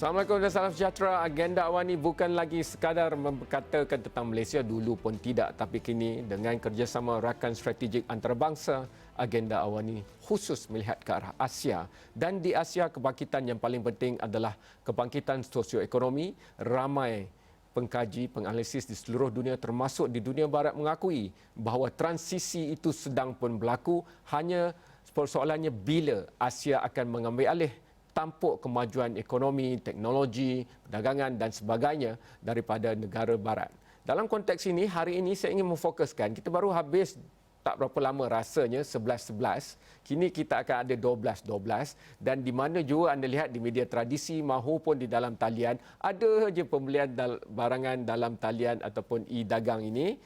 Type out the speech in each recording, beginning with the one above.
Assalamualaikum dan salam sejahtera. Agenda awal ini bukan lagi sekadar berkatakan tentang Malaysia, dulu pun tidak. Tapi kini dengan kerjasama rakan strategik antarabangsa, agenda awal ini khusus melihat ke arah Asia. Dan di Asia, kebangkitan yang paling penting adalah kebangkitan sosioekonomi. Ramai pengkaji, penganalisis di seluruh dunia termasuk di dunia barat mengakui bahawa transisi itu sedang pun berlaku. Hanya persoalannya bila Asia akan mengambil alih tampuk kemajuan ekonomi, teknologi, perdagangan dan sebagainya daripada negara barat. Dalam konteks ini, hari ini saya ingin memfokuskan, kita baru habis tak berapa lama rasanya 11-11, kini kita akan ada 12-12 dan di mana juga anda lihat di media tradisi maupun di dalam talian, ada je pembelian barangan dalam talian ataupun e-dagang ini,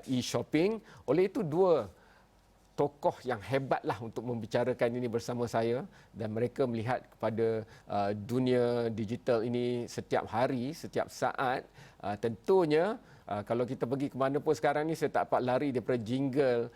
e-shopping. Oleh itu dua tokoh yang hebatlah untuk membicarakan ini bersama saya dan mereka melihat kepada dunia digital ini setiap hari, setiap saat. Tentunya kalau kita pergi ke mana pun sekarang ni saya tak dapat lari daripada jingle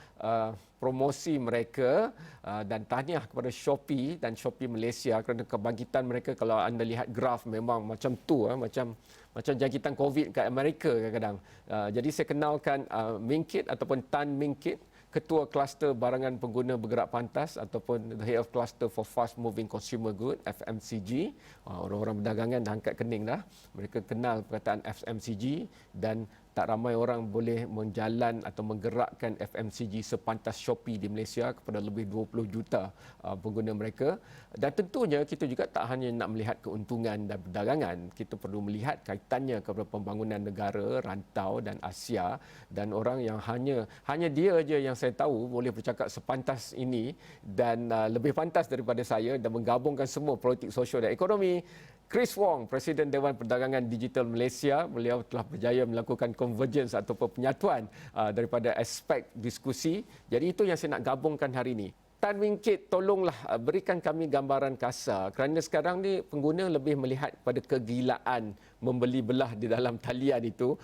promosi mereka dan tahniah kepada Shopee dan Shopee Malaysia kerana kebangkitan mereka. Kalau anda lihat graf memang macam tu, macam jangkitan COVID kat Amerika kadang-kadang. Jadi saya kenalkan Ming Kit ataupun Tan Ming Kit, Ketua Kluster Barangan Pengguna Bergerak Pantas ataupun the Head of Cluster for Fast Moving Consumer Good, FMCG. Orang-orang berdagangan dah angkat kening dah. Mereka kenal perkataan FMCG dan tak ramai orang boleh menjalan atau menggerakkan FMCG sepantas Shopee di Malaysia kepada lebih 20 juta pengguna mereka. Dan tentunya kita juga tak hanya nak melihat keuntungan dan perdagangan, kita perlu melihat kaitannya kepada pembangunan negara, rantau dan Asia, dan orang yang hanya dia aja yang saya tahu boleh bercakap sepantas ini dan lebih pantas daripada saya dan menggabungkan semua politik, sosial dan ekonomi. Chris Wong, Presiden Dewan Perdagangan Digital Malaysia, beliau telah berjaya melakukan convergence ataupun penyatuan daripada aspek diskusi. Jadi itu yang saya nak gabungkan hari ini. Tan Ming Kit, tolonglah berikan kami gambaran kasar kerana sekarang ni pengguna lebih melihat pada kegilaan membeli belah di dalam talian itu.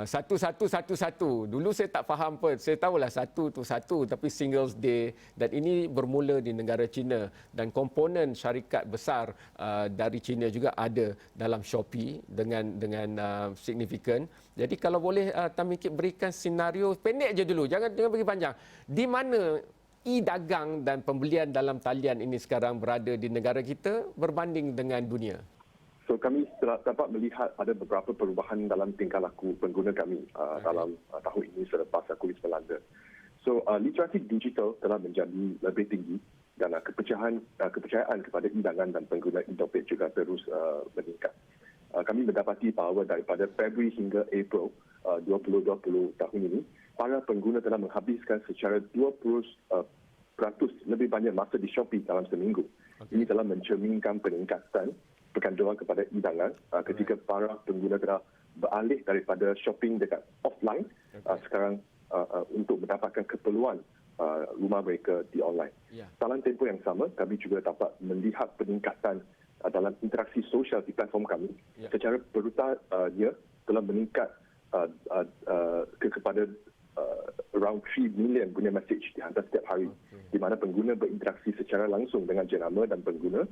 Satu. Dulu saya tak faham pun. Saya tahulah satu tu satu tapi singles day, dan ini bermula di negara China dan komponen syarikat besar dari China juga ada dalam Shopee dengan signifikan. Jadi kalau boleh Tan Ming Kit berikan senario pendek je dulu. Jangan pergi panjang. Di mana e-dagang dan pembelian dalam talian ini sekarang berada di negara kita berbanding dengan dunia? So kami telah dapat melihat ada beberapa perubahan dalam tingkah laku pengguna kami dalam tahun ini selepas COVID melanda. So literasi digital telah menjadi lebih tinggi dan kepercayaan kepada e-dagang dan pengguna e-dompet juga terus meningkat. Kami mendapati bahawa daripada Februari hingga April 2020 tahun ini, para pengguna telah menghabiskan secara 20% lebih banyak masa di Shopee dalam seminggu. Okay. Ini telah mencerminkan peningkatan perkanduan kepada e-dagang ketika para pengguna telah beralih daripada shopping dekat offline sekarang untuk mendapatkan keperluan rumah mereka di online. Dalam tempoh yang sama, kami juga dapat melihat peningkatan dalam interaksi sosial di platform kami. Secara beruntanya telah meningkat kepada around 3 million punya message dihantar setiap hari, di mana pengguna berinteraksi secara langsung dengan jenama dan pengguna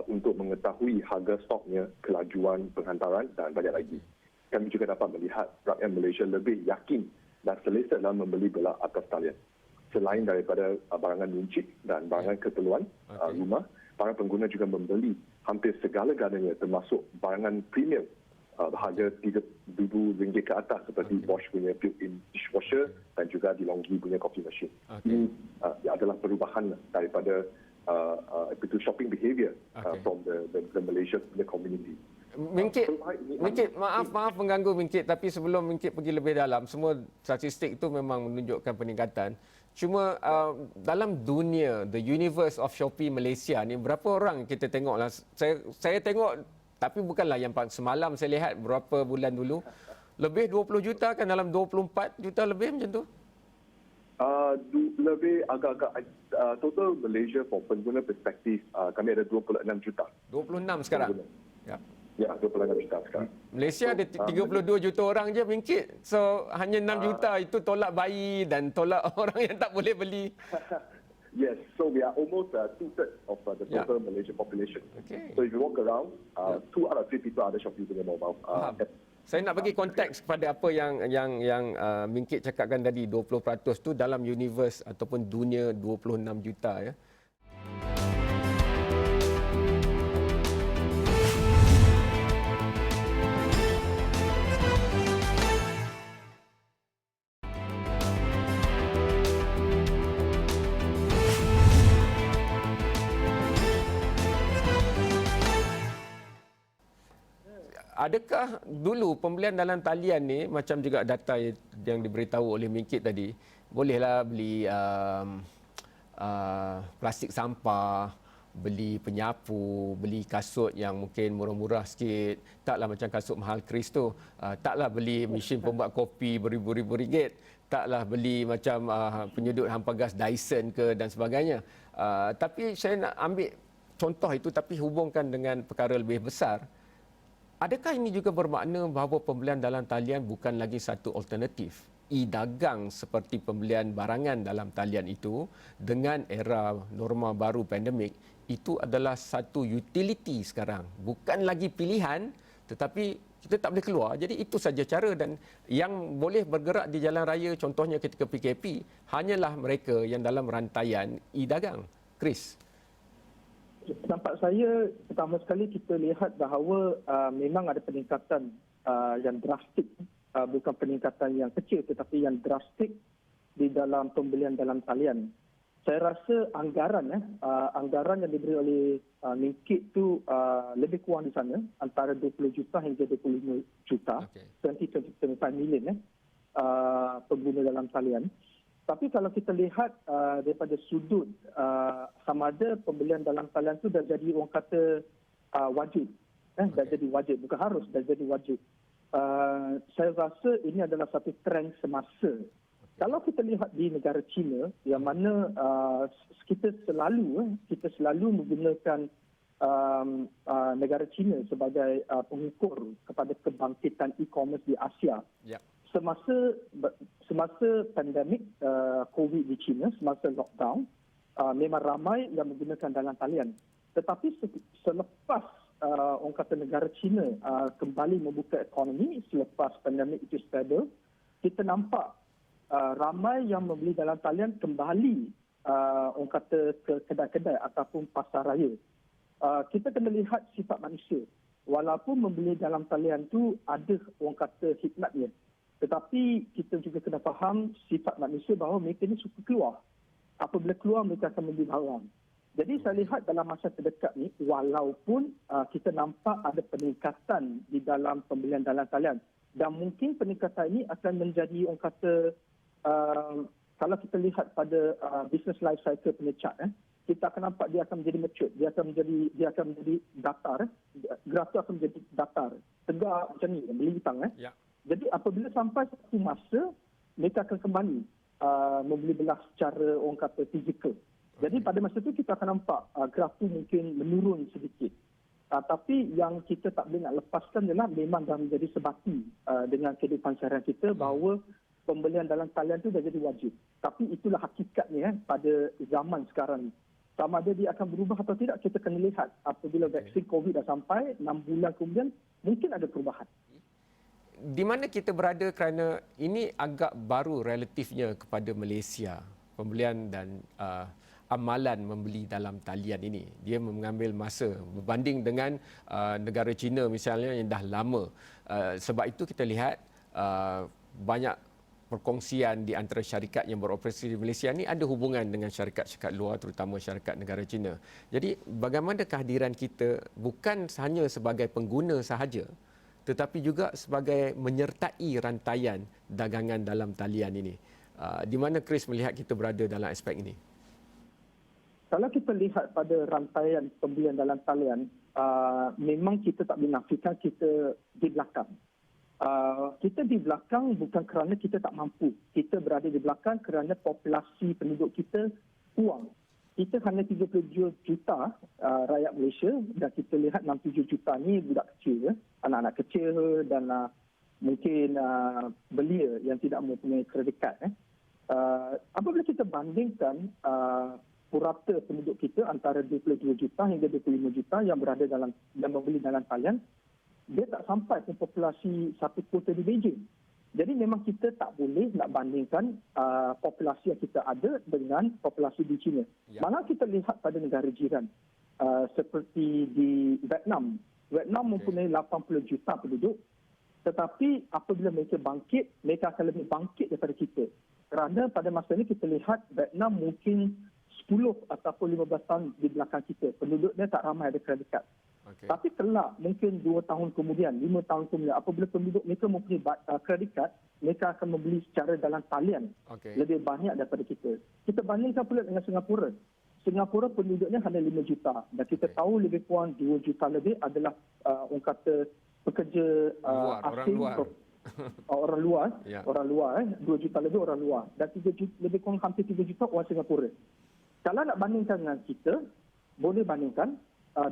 untuk mengetahui harga stoknya, kelajuan penghantaran dan banyak lagi. Kami juga dapat melihat rakyat Malaysia lebih yakin dan selesa dalam membeli belah atas talian. Selain daripada barangan runcit dan barangan keperluan rumah, para pengguna juga membeli hampir segala-galanya termasuk barangan premium harga RM3,000 ke atas seperti Bosch punya built-in dishwasher dan juga DeLonghi punya coffee machine. Ini adalah perubahan daripada shopping behavior from the Malaysia community. Ming Kit, maaf mengganggu Ming Kit, tapi sebelum Ming Kit pergi lebih dalam, semua statistik itu memang menunjukkan peningkatan. Cuma dalam dunia, the universe of Shopee Malaysia ni, berapa orang kita tengoklah. Saya tengok, tapi bukanlah yang semalam saya lihat berapa bulan dulu. Lebih 20 juta kan, dalam 24 juta lebih macam tu? Lebih agak-agak total Malaysia for pengguna perspektif kami ada 26 juta. 26 sekarang? Ya, 26 juta sekarang. Malaysia ada 32 juta orang je Ming Kit. So hanya 6 juta itu tolak bayi dan tolak orang yang tak boleh beli. Yes, so we are almost two-thirds of the total Malaysian population. Okay. So if you walk around, 2 out of 3 people ada Shopee punya mobile app. Saya nak bagi konteks kepada apa yang Mingkit cakapkan tadi, 20% tu dalam universe ataupun dunia 26 juta ya. Adakah dulu pembelian dalam talian ni macam juga data yang diberitahu oleh Mingkit tadi, bolehlah beli plastik sampah, beli penyapu, beli kasut yang mungkin murah-murah sikit, taklah macam kasut mahal Chris tu, taklah beli mesin pembuat kopi beribu-ribu ringgit, taklah beli macam penyedut hampa gas Dyson ke dan sebagainya. Tapi saya nak ambil contoh itu tapi hubungkan dengan perkara lebih besar. Adakah ini juga bermakna bahawa pembelian dalam talian bukan lagi satu alternatif? E-dagang seperti pembelian barangan dalam talian itu dengan era norma baru pandemik, itu adalah satu utility sekarang. Bukan lagi pilihan tetapi kita tak boleh keluar. Jadi itu saja cara, dan yang boleh bergerak di jalan raya contohnya ketika PKP hanyalah mereka yang dalam rantaian e-dagang. Chris. Nampak saya, pertama sekali kita lihat bahawa memang ada peningkatan yang drastik, bukan peningkatan yang kecil tetapi yang drastik di dalam pembelian dalam talian. Saya rasa anggaran yang diberi oleh Mingkit tu lebih kurang di sana, antara 20 juta hingga 25 juta, 25 million pengguna dalam talian. Tapi kalau kita lihat daripada sudut sama ada pembelian dalam talian tu dah jadi orang kata wajib. Dah jadi wajib, bukan harus, dah jadi wajib. Saya rasa ini adalah satu trend semasa. Kalau kita lihat di negara China, yang mana kita selalu menggunakan negara China sebagai pengukur kepada kebangkitan e-commerce di Asia. Yep. Semasa pandemik COVID di China, semasa lockdown, memang ramai yang menggunakan dalam talian. Tetapi selepas orang kata negara China kembali membuka ekonomi, selepas pandemik itu stabil, kita nampak ramai yang membeli dalam talian kembali orang kata ke kedai-kedai ataupun pasar raya. Kita kena lihat sifat manusia. Walaupun membeli dalam talian tu ada orang kata hikmatnya, tetapi kita juga kena faham sifat manusia bahawa mereka ni suka keluar. Apabila keluar, mereka akan membeli barang. Jadi saya lihat dalam masa terdekat ni, walaupun kita nampak ada peningkatan di dalam pembelian dalam talian, dan mungkin peningkatan ini akan menjadi orang kata, kalau kita lihat pada business life cycle punya chart, kita akan nampak dia akan menjadi mature, dia akan menjadi datar, graf tu akan menjadi datar, tegak macam ni, melintang. Ya. Jadi apabila sampai satu masa, mereka akan kembali membeli belah secara orang kata fizikal. Jadi pada masa itu kita akan nampak graf tu mungkin menurun sedikit. Tapi yang kita tak boleh nak lepaskan ialah memang dah menjadi sebati dengan kehidupan seharian kita bahawa pembelian dalam talian tu dah jadi wajib. Tapi itulah hakikatnya pada zaman sekarang ni. Sama ada dia akan berubah atau tidak, kita kena lihat. Apabila vaksin COVID dah sampai, 6 bulan kemudian, mungkin ada perubahan. Di mana kita berada kerana ini agak baru relatifnya kepada Malaysia, pembelian dan amalan membeli dalam talian ini. Dia mengambil masa berbanding dengan negara China misalnya yang dah lama. Sebab itu kita lihat banyak perkongsian di antara syarikat yang beroperasi di Malaysia ni ada hubungan dengan syarikat-syarikat luar, terutama syarikat negara China. Jadi bagaimana kehadiran kita bukan hanya sebagai pengguna sahaja, tetapi juga sebagai menyertai rantaian dagangan dalam talian ini. Di mana Chris melihat kita berada dalam aspek ini? Kalau kita lihat pada rantaian pembelian dalam talian, memang kita tak boleh nafikan kita di belakang. Kita di belakang bukan kerana kita tak mampu. Kita berada di belakang kerana populasi penduduk kita kurang. Kita hanya 30 juta rakyat Malaysia, dan kita lihat 67 juta ni budak kecil, anak-anak kecil dan mungkin belia yang tidak mempunyai kredit kad. Apabila kita bandingkan purata penduduk kita antara 22 juta hingga 25 juta yang berada dalam yang membeli dalam talian, dia tak sampai ke populasi satu kota di Beijing. Jadi memang kita tak boleh nak bandingkan populasi yang kita ada dengan populasi di China. Ya. Malah kita lihat pada negara jiran seperti di Vietnam. Vietnam mempunyai 80 juta penduduk, tetapi apabila mereka bangkit, mereka akan lebih bangkit daripada kita. Kerana pada masa ini kita lihat Vietnam mungkin 10 ataupun 15 tahun di belakang kita. Penduduknya tak ramai ada kredit kad. Okey. Tapi kelak mungkin 2 tahun kemudian, 5 tahun kemudian, apabila penduduk mereka mempunyai kredit kad, mereka akan membeli secara dalam talian Okey. lebih banyak daripada kita. Kita bandingkan pula dengan Singapura. Singapura penduduknya hanya 5 juta dan kita tahu lebih kurang 2 juta lebih adalah orang kata pekerja Luar, orang asing. luar. Orang luar, Ya. orang luar 2 juta lebih orang luar dan 3 juta, lebih kurang hampir 3 juta orang Singapura. Kalau nak bandingkan dengan kita, boleh bandingkan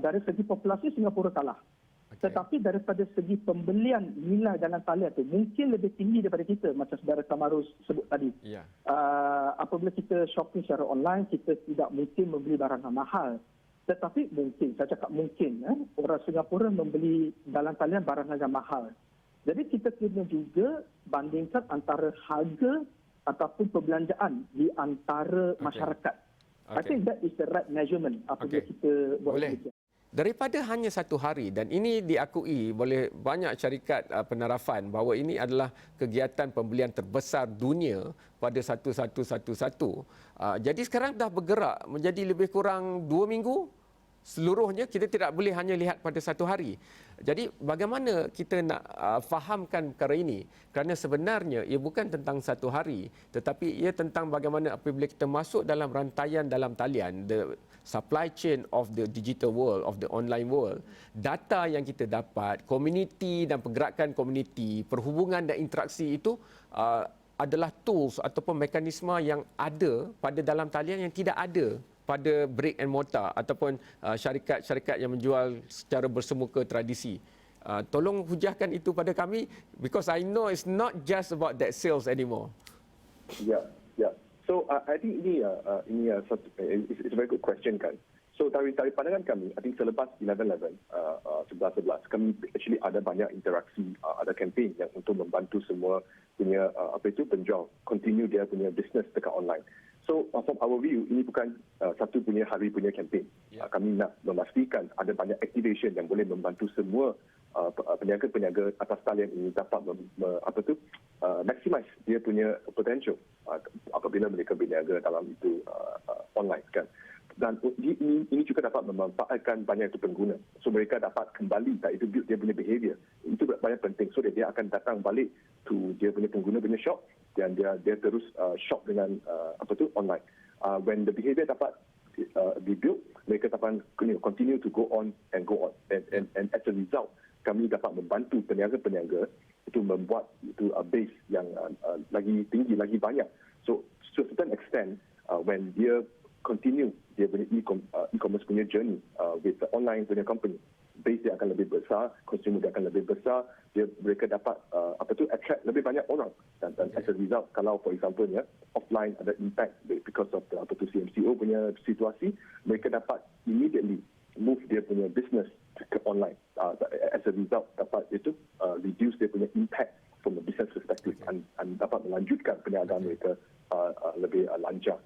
dari segi populasi Singapura kalah. Okey. Tetapi daripada segi pembelian nilai dalam talian tu mungkin lebih tinggi daripada kita macam saudara Kamarus sebut tadi. Ya. Apabila kita shopping secara online, kita tidak mungkin membeli barang yang mahal. Tetapi mungkin, saya cakap mungkin, orang Singapura membeli dalam talian barang yang mahal. Jadi kita kena juga bandingkan antara harga ataupun perbelanjaan di antara masyarakat. I Okey. think that is the right measurement apabila Okey. kita buat Boleh. demikian. Daripada hanya satu hari, dan ini diakui oleh banyak syarikat penarafan bahawa ini adalah kegiatan pembelian terbesar dunia pada 1111. Jadi sekarang dah bergerak menjadi lebih kurang 2 minggu. Seluruhnya kita tidak boleh hanya lihat pada satu hari. Jadi bagaimana kita nak fahamkan perkara ini? Kerana sebenarnya ia bukan tentang satu hari, tetapi ia tentang bagaimana apabila kita masuk dalam rantaian dalam talian, the supply chain of the digital world, of the online world, data yang kita dapat, komuniti dan pergerakan komuniti, perhubungan dan interaksi itu adalah tools ataupun mekanisme yang ada pada dalam talian yang tidak ada pada brick and mortar ataupun syarikat-syarikat yang menjual secara bersemuka tradisi. Tolong hujahkan itu pada kami because I know it's not just about that sales anymore. Yeah, yeah. So I think ini it's a very good question kan. So dari pandangan kami, I think selepas 11/11, 11/11, kami actually ada banyak interaksi, ada campaign yang untuk membantu semua punya penjual continue dia punya business dekat online. So from our view, ini bukan satu punya hari punya campaign. Yeah. Kami nak memastikan ada banyak activation yang boleh membantu semua peniaga-peniaga atas talian ini dapat maximize dia punya potential apabila mereka berniaga dalam itu online kan. Dan ini juga dapat memanfaatkan banyak itu pengguna. So mereka dapat kembali tak itu build dia punya behavior. Itu banyak penting. So dia akan datang balik to dia punya pengguna punya shop dan dia terus shop dengan online. When the behavior dapat dibuild, mereka dapat continue to go on. And as a result, kami dapat membantu peniaga-peniaga itu membuat itu base yang lagi tinggi, lagi banyak. So to a certain extent, when dia continue dia punya e-commerce punya journey with the online punya company, base dia akan lebih besar, consumer dia akan lebih besar, mereka dapat attract lebih banyak orang dan as a result, kalau for example offline ada impact because of the CMCO punya situasi, mereka dapat immediately move dia punya business ke online. As a result dapat itu reduce dia punya impact from a business perspective and dapat melanjutkan perniagaan mereka lebih lancar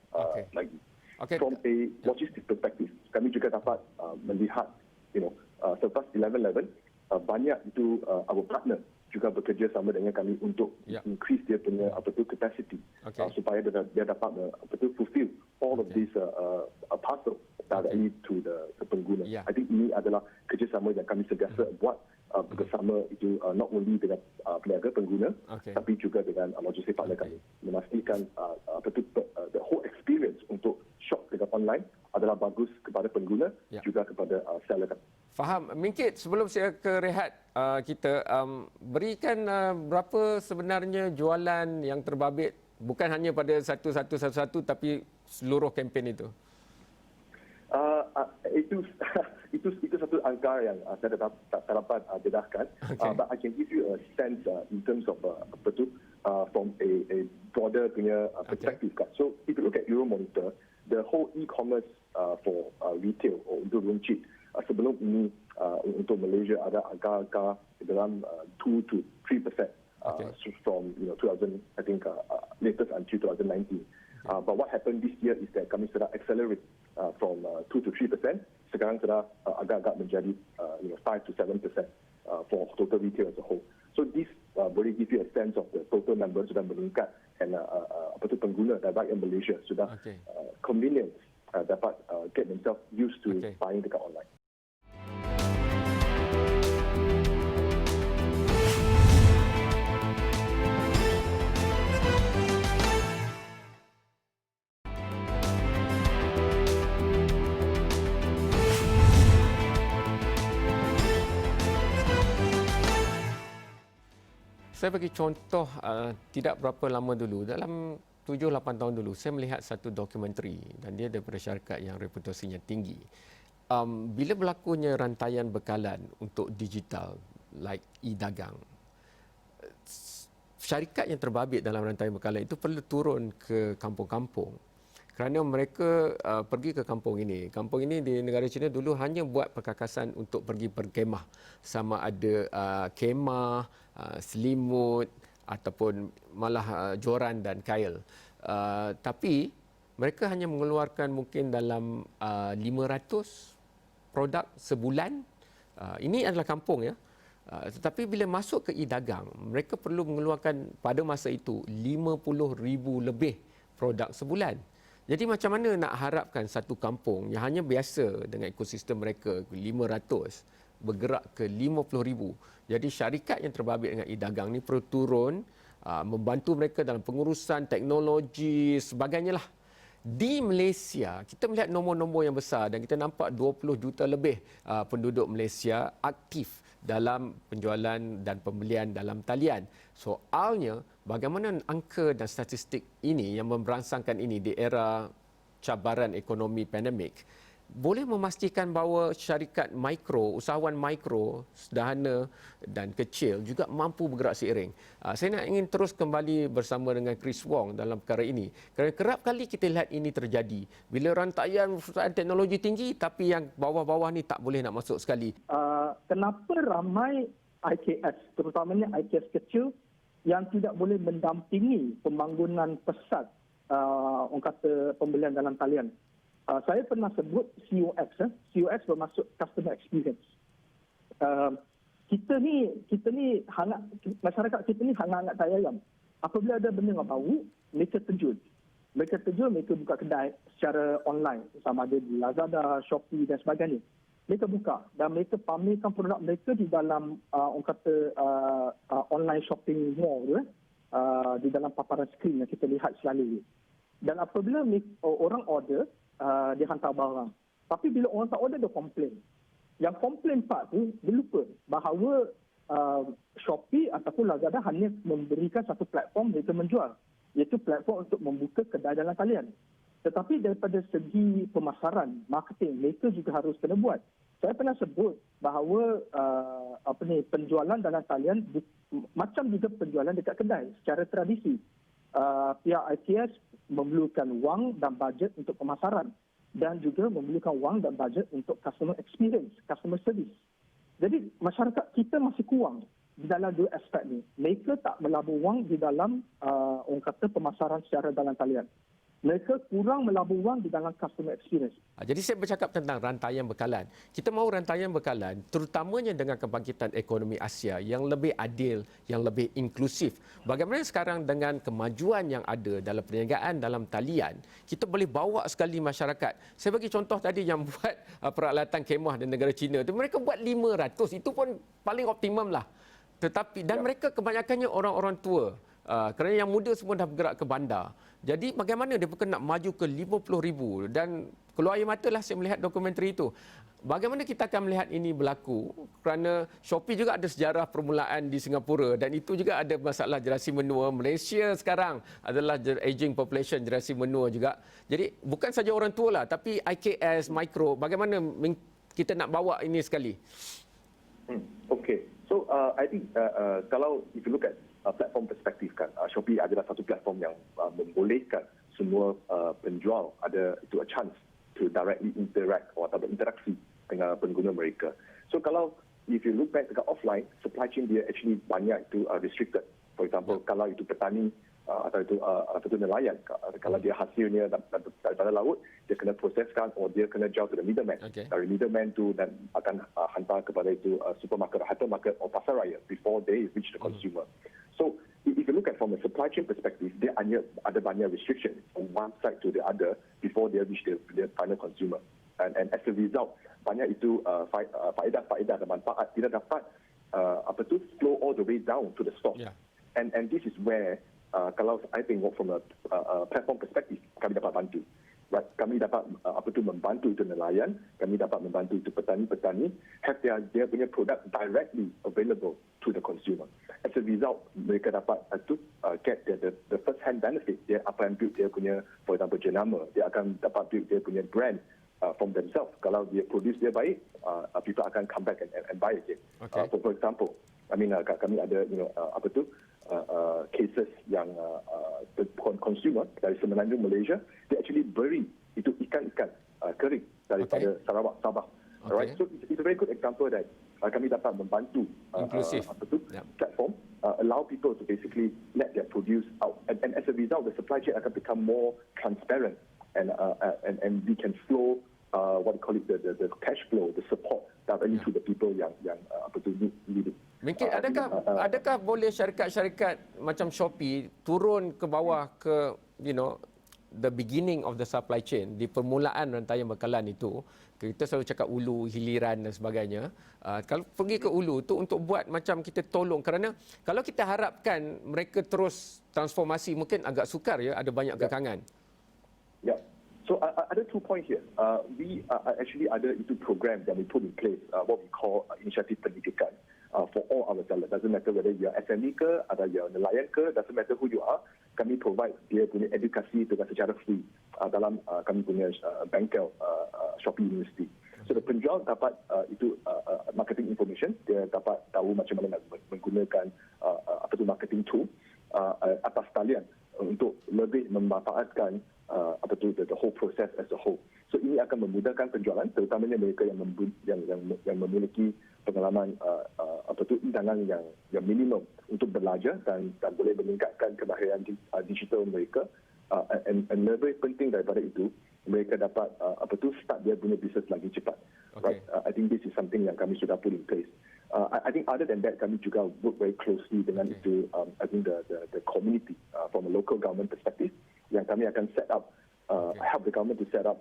lagi. Okay. From a logistic perspective, kami juga dapat melihat, selepas 11/11, banyak itu our partner juga bekerja sama dengan kami untuk increase dia punya capacity supaya dia dapat fulfill all of these parcel directly to the pengguna. I think ini adalah kerjasama yang kami sentiasa buat bersama itu not only dengan peniaga pengguna tapi juga dengan logistik partner kami, memastikan the whole experience untuk shop dengan online adalah bagus kepada pengguna juga kepada seller kami. Faham. Mingkit, sebelum saya ke rehat kita, berikan berapa sebenarnya jualan yang terbabit bukan hanya pada 1111 tapi seluruh kempen itu. Itu satu angka yang saya tak dapat dedahkan. But I can give you a sense in terms of from a broader punya perspective. So if you look at Euromonitor, the whole e-commerce Malaysia ada agak-agak dalam 2 to 3%. From 2000, I think latest until 2019. But what happened this year is that kami sudah accelerate from 2 to 3%. Sekarang sudah agak-agak menjadi 5 to 7% for total retail as a whole. So this boleh give you a sense of the total number sudah meningkat and pengguna dan rakyat Malaysia sudah convenient dapat get themselves used to buying dekat online. Saya bagi contoh tidak berapa lama dulu, dalam 7-8 tahun dulu, saya melihat satu dokumentari dan dia daripada syarikat yang reputasinya tinggi. Bila berlakunya rantaian bekalan untuk digital, like e-dagang, syarikat yang terbabit dalam rantaian bekalan itu perlu turun ke kampung-kampung. Kerana mereka pergi ke kampung ini. Kampung ini di negara China dulu hanya buat perkakasan untuk pergi berkemah. Sama ada kemah, selimut ataupun malah joran dan kail. Tapi mereka hanya mengeluarkan mungkin dalam 500 produk sebulan. Ini adalah kampung ya. Tetapi bila masuk ke e-dagang, mereka perlu mengeluarkan pada masa itu 50,000 lebih produk sebulan. Jadi macam mana nak harapkan satu kampung yang hanya biasa dengan ekosistem mereka 500 bergerak ke 50,000. Jadi syarikat yang terbabit dengan e-dagang ni perlu turun membantu mereka dalam pengurusan teknologi sebagainya lah. Di Malaysia kita melihat nombor-nombor yang besar dan kita nampak 20 juta lebih penduduk Malaysia aktif dalam penjualan dan pembelian dalam talian. Soalnya bagaimana angka dan statistik ini yang memberangsangkan ini di era cabaran ekonomi pandemik boleh memastikan bahawa syarikat mikro, usahawan mikro, sederhana dan kecil juga mampu bergerak seiring. Saya nak ingin terus kembali bersama dengan Chris Wong dalam perkara ini. Kerana kerap kali kita lihat ini terjadi. Bila rantaian teknologi tinggi tapi yang bawah-bawah ni tak boleh nak masuk sekali. Kenapa ramai IKS, terutamanya IKS kecil yang tidak boleh mendampingi pembangunan pesat orang kata pembelian dalam talian? Saya pernah sebut COX. COX bermaksud customer experience. Kita ni masyarakat kita ni hangat-hangat tai ayam. Apabila ada benda yang bau, mereka terjun. Mereka buka kedai secara online, sama ada di Lazada, Shopee dan sebagainya. Mereka buka dan mereka pamerkan produk mereka di dalam orang kata online shopping mall tu, di dalam paparan skrin yang kita lihat selalu. Dan apabila orang order, dia hantar barang. Tapi bila orang tak order, dia komplain. Yang komplain part tu, dia lupa bahawa Shopee ataupun Lazada hanya memberikan satu platform mereka menjual, iaitu platform untuk membuka kedai dalam talian. Tetapi daripada segi pemasaran, marketing, mereka juga harus kena buat. Saya pernah sebut bahawa penjualan dalam talian macam juga penjualan dekat kedai secara tradisi. Pihak ITS memerlukan wang dan bajet untuk pemasaran dan juga memerlukan wang dan bajet untuk customer experience, customer service. Jadi masyarakat kita masih kurang di dalam dua aspek ni. Mereka tak melabur wang di dalam orang kata pemasaran secara dalam talian. Mereka kurang melabur wang di dalam customer experience. Jadi saya bercakap tentang rantaian bekalan. Kita mahu rantaian bekalan terutamanya dengan kebangkitan ekonomi Asia yang lebih adil, yang lebih inklusif. Bagaimana sekarang dengan kemajuan yang ada dalam perniagaan dalam talian, kita boleh bawa sekali masyarakat. Saya bagi contoh tadi yang buat peralatan kemah di negara China tu, mereka buat 500, itu pun paling optimum lah. Tetapi dan mereka kebanyakannya orang-orang tua. Kerana yang muda semua dah bergerak ke bandar. Jadi bagaimana dia bukan nak maju ke 50,000 dan keluar air mata lah saya melihat dokumentari itu. Bagaimana kita akan melihat ini berlaku kerana Shopee juga ada sejarah permulaan di Singapura dan itu juga ada masalah generasi menua. Malaysia sekarang adalah aging population, generasi menua juga. Jadi bukan saja orang tua lah tapi IKS, Micro, bagaimana kita nak bawa ini sekali? Okay, so I think kalau if you look at platform perspektif kan, Shopee adalah satu platform yang membolehkan semua penjual ada itu a chance to directly interact atau berinteraksi dengan pengguna mereka. So kalau if you look back dekat offline, supply chain dia actually banyak itu restricted. For example, kalau itu petani atau itu nelayan, kalau dia hasilnya daripada laut, dia kena proseskan atau dia kena jual to the middleman. Okay. Dari middleman tu dan akan hantar kepada itu supermarket, hypermarket atau pasar raya before they reach the consumer. So if you look at from a supply chain perspective, dia ada banyak restriction from one side to the other before they reach the final consumer. And as a result, banyak itu faedah dan manfaat tidak dapat flow all the way down to the store. Yeah. And this is where kalau I tengok from a platform perspective, kami dapat bantu. Right? Kami dapat membantu itu nelayan, kami dapat membantu itu petani-petani have dia punya produk directly available to the consumer. As a result, mereka dapat get the first hand benefit. Dia akan build dia punya, for example, jenama. Dia akan dapat build dia punya brand from themselves. Kalau dia produce dia baik, people akan come back and buy again. Okay. For example, I mean kami ada cases yang the consumer dari Semenanjung Malaysia, they actually bury itu ikan-ikan kering daripada Sarawak, Sabah. Alright, so it's a very good example that kami dapat membantu platform allow people to basically let their produce out, and as a result, the supply chain akan become more transparent, and we can flow what we call it the cash flow, the support directly to the people yang need it. Mungkin adakah boleh syarikat-syarikat macam Shopee turun ke bawah ke the beginning of the supply chain, di permulaan rantaian bekalan itu, kita selalu cakap ulu, hiliran dan sebagainya. Kalau pergi ke ulu tu untuk buat macam kita tolong, kerana kalau kita harapkan mereka terus transformasi mungkin agak sukar ya, ada banyak kekangan. Yeah. So ada 2 points here. We actually ada itu program that we put in place, what we call inisiatif pendidikan. For all our sellers, doesn't matter whether you are SME ke, atau you are nelayan ke, doesn't matter who you are, kami provide dia punya edukasi dengan secara free dalam kami punya bengkel Shopee University. So the penjual dapat itu marketing information, dia dapat tahu macam mana nak menggunakan marketing tool atas talian untuk lebih memanfaatkan the whole process as a whole. So ini akan memudahkan penjualan, terutamanya mereka yang memiliki pengalaman intangan yang minimum untuk belajar dan boleh meningkatkan kemahiran digital mereka, and lebih penting daripada itu, mereka dapat start dia punya bisnes lagi cepat. Okay. Right? I think this is something yang kami sudah put in place. I think other than that, kami juga work very closely dengan itu, I think the community from a local government perspective, yang kami akan set up help the government to set up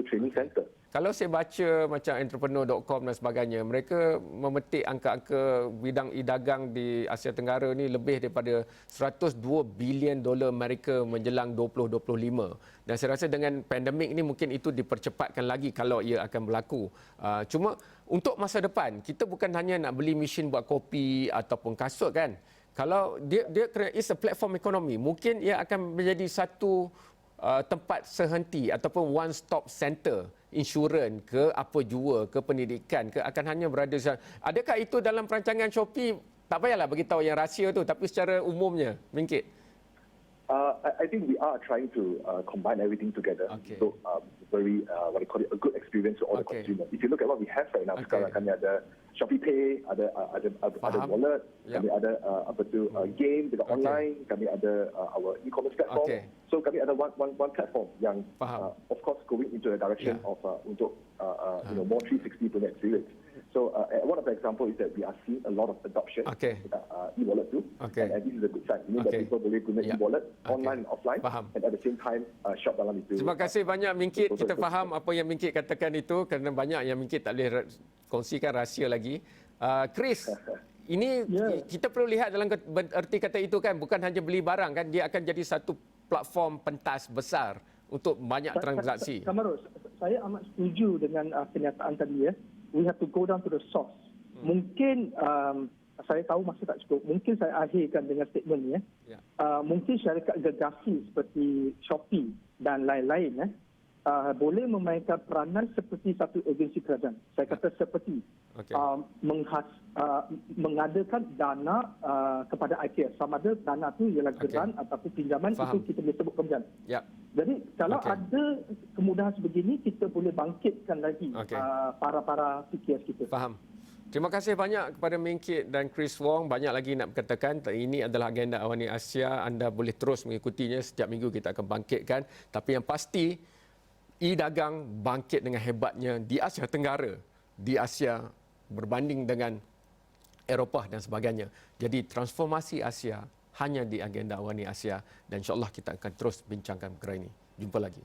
training center. Kalau saya baca macam entrepreneur.com dan sebagainya, mereka memetik angka-angka bidang e-dagang di Asia Tenggara ni lebih daripada $102 bilion Amerika menjelang 2025. Dan saya rasa dengan pandemik ni mungkin itu dipercepatkan lagi kalau ia akan berlaku. Cuma untuk masa depan, kita bukan hanya nak beli mesin buat kopi ataupun kasut kan. Kalau dia kena is a platform economy, mungkin ia akan menjadi satu tempat sehenti ataupun one stop center, insurans ke apa jua ke pendidikan ke akan hanya berada di sana. Adakah itu dalam perancangan Shopee? Tak payahlah bagi tahu yang rahsia tu, tapi secara umumnya, Mingkit. I think we are trying to combine everything together. Okay. So very what I call it, a good experience to all the consumers. If you look at what we have right now, sekarang kami ada Shopee Pay, ada wallet, kami ada game dekat online, kami ada our e-commerce platform. Okay. So kami ada one platform yang of course going into the direction of untuk more 360 punya experience. So one of the example is that we are seeing a lot of adoption e-wallet too, and this is a good sign. Ini that people boleh guna e-wallet online and offline, and at the same time shop dalam itu. Terima kasih banyak Mingkit. Kita faham apa yang Mingkit katakan itu, kerana banyak yang Mingkit tak boleh kongsikan rahsia lagi. Chris, ini kita perlu lihat dalam erti kata itu kan, bukan hanya beli barang kan, dia akan jadi satu platform pentas besar untuk banyak transaksi. Kamarus, saya amat setuju dengan kenyataan tadi ya. We have to go down to the source. Mungkin saya tahu masa tak cukup. Mungkin saya akhirkan dengan statement ni. Mungkin syarikat gergasi seperti Shopee dan lain-lain boleh memainkan peranan seperti satu agensi kerajaan. Saya kata seperti mengadakan dana kepada IKEA. Sama ada dana tu ialah geran ataupun pinjaman, itu kita boleh sebut kemudian. Jadi kalau ada kemudahan sebegini, kita boleh bangkitkan lagi para PKS kita. Faham. Terima kasih banyak kepada Ming Kit dan Chris Wong. Banyak lagi nak berkatakan. Ini adalah agenda Awani Asia. Anda boleh terus mengikutinya. Setiap minggu kita akan bangkitkan. Tapi yang pasti, e-dagang bangkit dengan hebatnya di Asia Tenggara, di Asia berbanding dengan Eropah dan sebagainya. Jadi transformasi Asia hanya di agenda Awani Asia dan insya-Allah kita akan terus bincangkan perkara ini. Jumpa lagi.